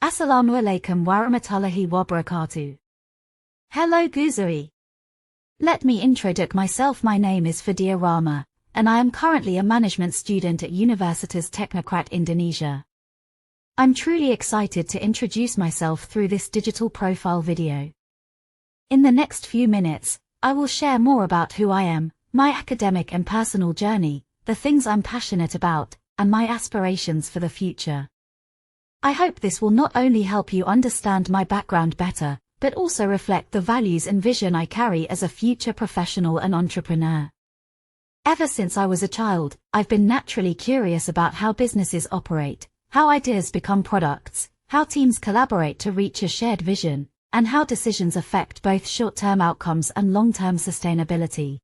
Assalamu alaikum wa rahmatullahi wa barakatuh. Hello Guzari. Let me introduce myself. My name is Fadia Rama, and I am currently a management student at Universitas Teknokrat Indonesia. I'm truly excited to introduce myself through this digital profile video. In the next few minutes, I will share more about who I am, my academic and personal journey, the things I'm passionate about, and my aspirations for the future. I hope this will not only help you understand my background better, but also reflect the values and vision I carry as a future professional and entrepreneur. Ever since I was a child, I've been naturally curious about how businesses operate, how ideas become products, how teams collaborate to reach a shared vision, and how decisions affect both short-term outcomes and long-term sustainability.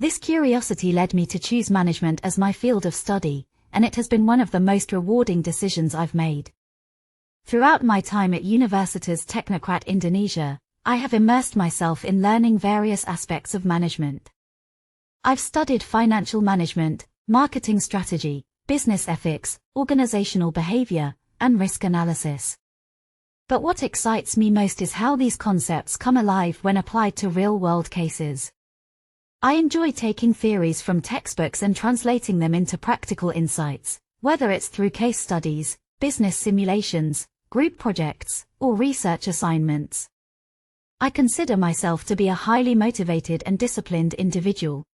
This curiosity led me to choose management as my field of study, and it has been one of the most rewarding decisions I've made. Throughout my time at Universitas Teknokrat Indonesia, I have immersed myself in learning various aspects of management. I've studied financial management, marketing strategy, business ethics, organizational behavior, and risk analysis. But what excites me most is how these concepts come alive when applied to real-world cases. I enjoy taking theories from textbooks and translating them into practical insights, whether it's through case studies, business simulations, group projects, or research assignments. I consider myself to be a highly motivated and disciplined individual.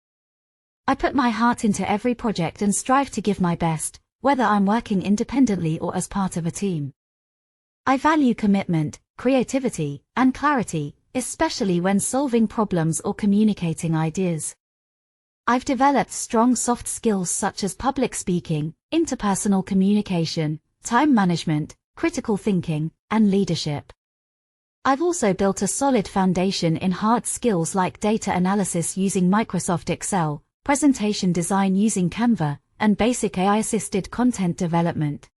I put my heart into every project and strive to give my best, whether I'm working independently or as part of a team. I value commitment, creativity, and clarity, especially when solving problems or communicating ideas. I've developed strong soft skills such as public speaking, interpersonal communication, time management, critical thinking, and leadership. I've also built a solid foundation in hard skills like data analysis using Microsoft Excel, presentation design using Canva, and basic AI-assisted content development.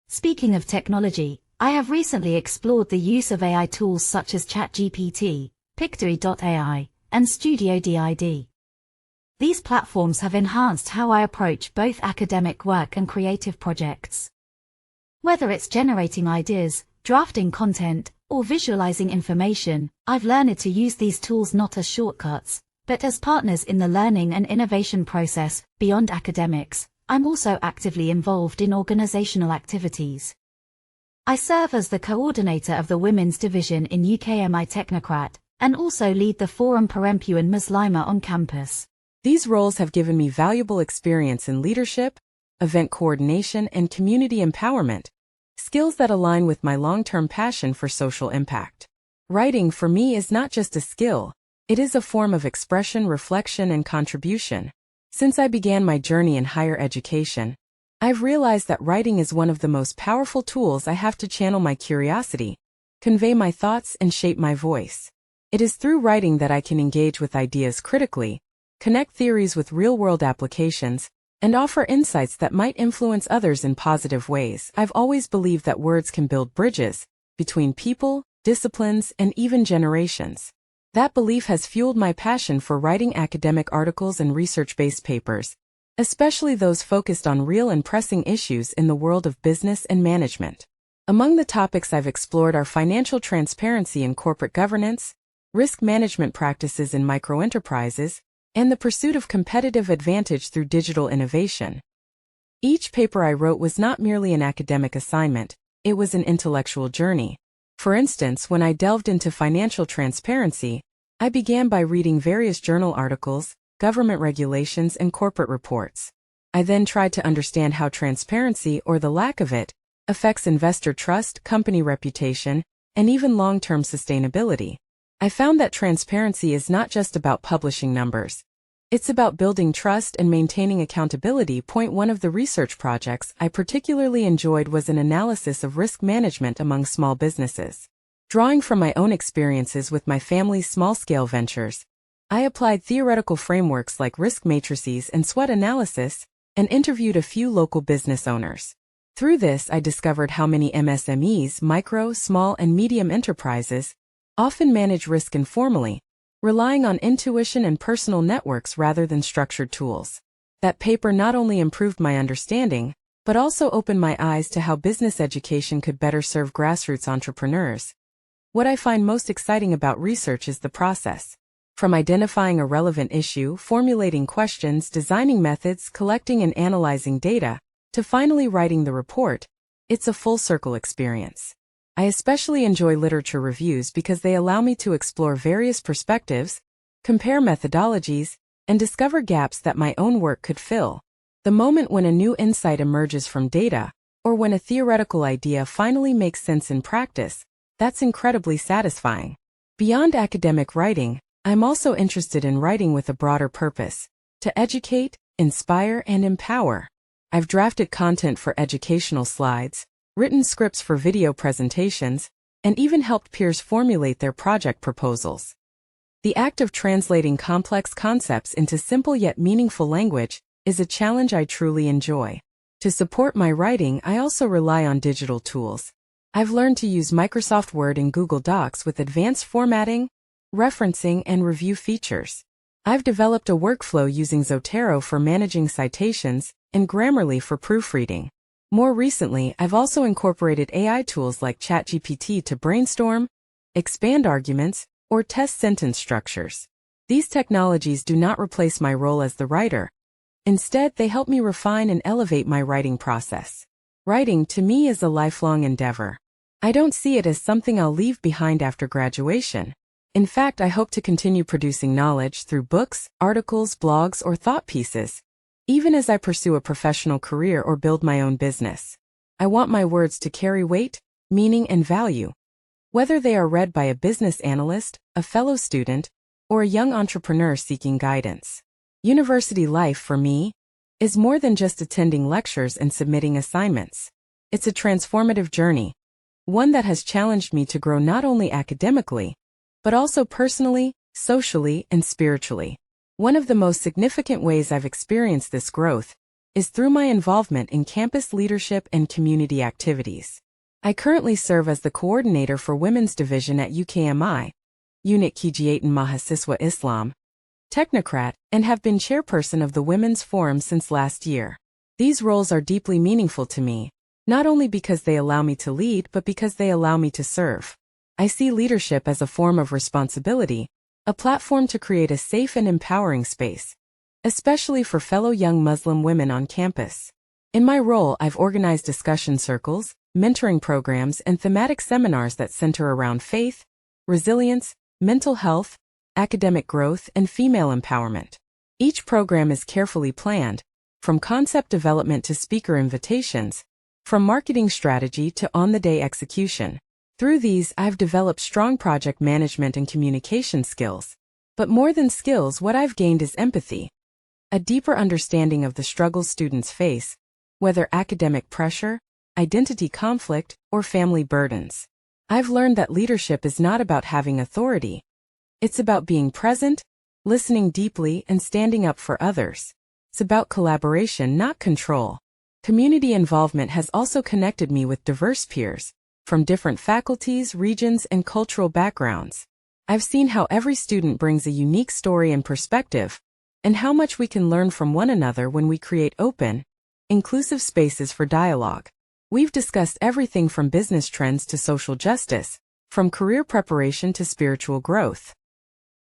Speaking of technology, I have recently explored the use of AI tools such as ChatGPT, Pictory.ai, and Studio DID. These platforms have enhanced how I approach both academic work and creative projects. Whether it's generating ideas, drafting content, or visualizing information, I've learned to use these tools not as shortcuts, but as partners in the learning and innovation process. Beyond academics, I'm also actively involved in organizational activities. I serve as the coordinator of the Women's Division in UKMI Teknokrat, and also lead the Forum Perempuan Muslimah on campus. These roles have given me valuable experience in leadership, event coordination, and community empowerment, skills that align with my long-term passion for social impact. Writing for me is not just a skill, it is a form of expression, reflection, and contribution. Since I began my journey in higher education, I've realized that writing is one of the most powerful tools I have to channel my curiosity, convey my thoughts, and shape my voice. It is through writing that I can engage with ideas critically, connect theories with real-world applications, and offer insights that might influence others in positive ways. I've always believed that words can build bridges between people, disciplines, and even generations. That belief has fueled my passion for writing academic articles and research-based papers, especially those focused on real and pressing issues in the world of business and management. Among the topics I've explored are financial transparency in corporate governance, risk management practices in microenterprises, and the pursuit of competitive advantage through digital innovation. Each paper I wrote was not merely an academic assignment, it was an intellectual journey. For instance, when I delved into financial transparency, I began by reading various journal articles, government regulations, and corporate reports. I then tried to understand how transparency, or the lack of it, affects investor trust, company reputation, and even long-term sustainability. I found that transparency is not just about publishing numbers. It's about building trust and maintaining accountability. One of the research projects I particularly enjoyed was an analysis of risk management among small businesses. Drawing from my own experiences with my family's small-scale ventures, I applied theoretical frameworks like risk matrices and SWOT analysis, and interviewed a few local business owners. Through this, I discovered how many MSMEs, micro, small, and medium enterprises, often manage risk informally, relying on intuition and personal networks rather than structured tools. That paper not only improved my understanding, but also opened my eyes to how business education could better serve grassroots entrepreneurs. What I find most exciting about research is the process. From identifying a relevant issue, formulating questions, designing methods, collecting and analyzing data, to finally writing the report, it's a full-circle experience. I especially enjoy literature reviews because they allow me to explore various perspectives, compare methodologies, and discover gaps that my own work could fill. The moment when a new insight emerges from data, or when a theoretical idea finally makes sense in practice, that's incredibly satisfying. Beyond academic writing, I'm also interested in writing with a broader purpose, to educate, inspire, and empower. I've drafted content for educational slides, written scripts for video presentations, and even helped peers formulate their project proposals. The act of translating complex concepts into simple yet meaningful language is a challenge I truly enjoy. To support my writing, I also rely on digital tools. I've learned to use Microsoft Word and Google Docs with advanced formatting, referencing, and review features. I've developed a workflow using Zotero for managing citations and Grammarly for proofreading. More recently, I've also incorporated AI tools like ChatGPT to brainstorm, expand arguments, or test sentence structures. These technologies do not replace my role as the writer. Instead, they help me refine and elevate my writing process. Writing, to me, is a lifelong endeavor. I don't see it as something I'll leave behind after graduation. In fact, I hope to continue producing knowledge through books, articles, blogs, or thought pieces, even as I pursue a professional career or build my own business. I want my words to carry weight, meaning, and value. Whether they are read by a business analyst, a fellow student, or a young entrepreneur seeking guidance. University life, for me, is more than just attending lectures and submitting assignments. It's a transformative journey, one that has challenged me to grow not only academically, but also personally, socially, and spiritually. One of the most significant ways I've experienced this growth is through my involvement in campus leadership and community activities. I currently serve as the coordinator for Women's Division at UKMI, Unit Kegiatan Mahasiswa Islam, Technocrat, and have been chairperson of the Women's Forum since last year. These roles are deeply meaningful to me, not only because they allow me to lead, but because they allow me to serve. I see leadership as a form of responsibility, a platform to create a safe and empowering space, especially for fellow young Muslim women on campus. In my role, I've organized discussion circles, mentoring programs, and thematic seminars that center around faith, resilience, mental health, academic growth, and female empowerment. Each program is carefully planned, from concept development to speaker invitations, from marketing strategy to on-the-day execution. Through these, I've developed strong project management and communication skills. But more than skills, what I've gained is empathy, a deeper understanding of the struggles students face, whether academic pressure, identity conflict, or family burdens. I've learned that leadership is not about having authority. It's about being present, listening deeply, and standing up for others. It's about collaboration, not control. Community involvement has also connected me with diverse peers, from different faculties, regions, and cultural backgrounds. I've seen how every student brings a unique story and perspective, and how much we can learn from one another when we create open, inclusive spaces for dialogue. We've discussed everything from business trends to social justice, from career preparation to spiritual growth.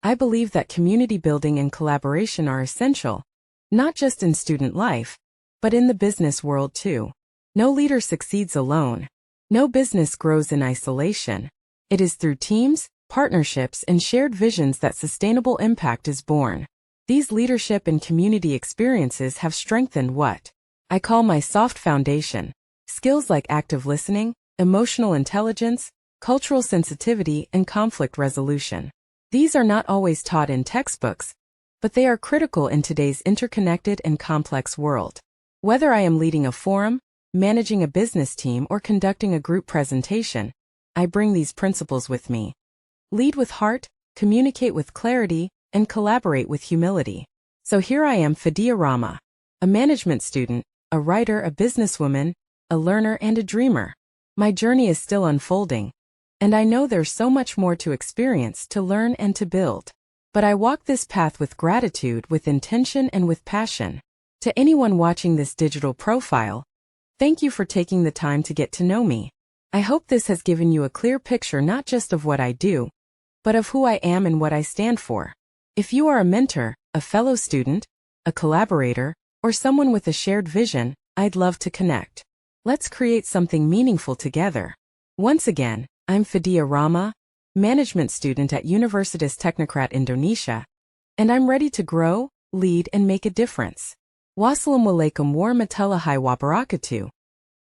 I believe that community building and collaboration are essential, not just in student life, but in the business world too. No leader succeeds alone. No business grows in isolation. It is through teams, partnerships, and shared visions that sustainable impact is born. These leadership and community experiences have strengthened what I call my soft foundation. Skills like active listening, emotional intelligence, cultural sensitivity, and conflict resolution. These are not always taught in textbooks, but they are critical in today's interconnected and complex world. Whether I am leading a forum, managing a business team, or conducting a group presentation, I bring these principles with me. Lead with heart, communicate with clarity, and collaborate with humility. So here I am, Fadia Rama, a management student, a writer, a businesswoman, a learner, and a dreamer. My journey is still unfolding, and I know there's so much more to experience, to learn, and to build. But I walk this path with gratitude, with intention, and with passion. To anyone watching this digital profile, Thank you for taking the time to get to know me. I hope this has given you a clear picture not just of what I do, but of who I am and what I stand for. If you are a mentor, a fellow student, a collaborator, or someone with a shared vision, I'd love to connect. Let's create something meaningful together. Once again, I'm Fadia Rama, management student at Universitas Teknokrat Indonesia, and I'm ready to grow, lead, and make a difference. Wassalamualaikum warahmatullahi wabarakatuh.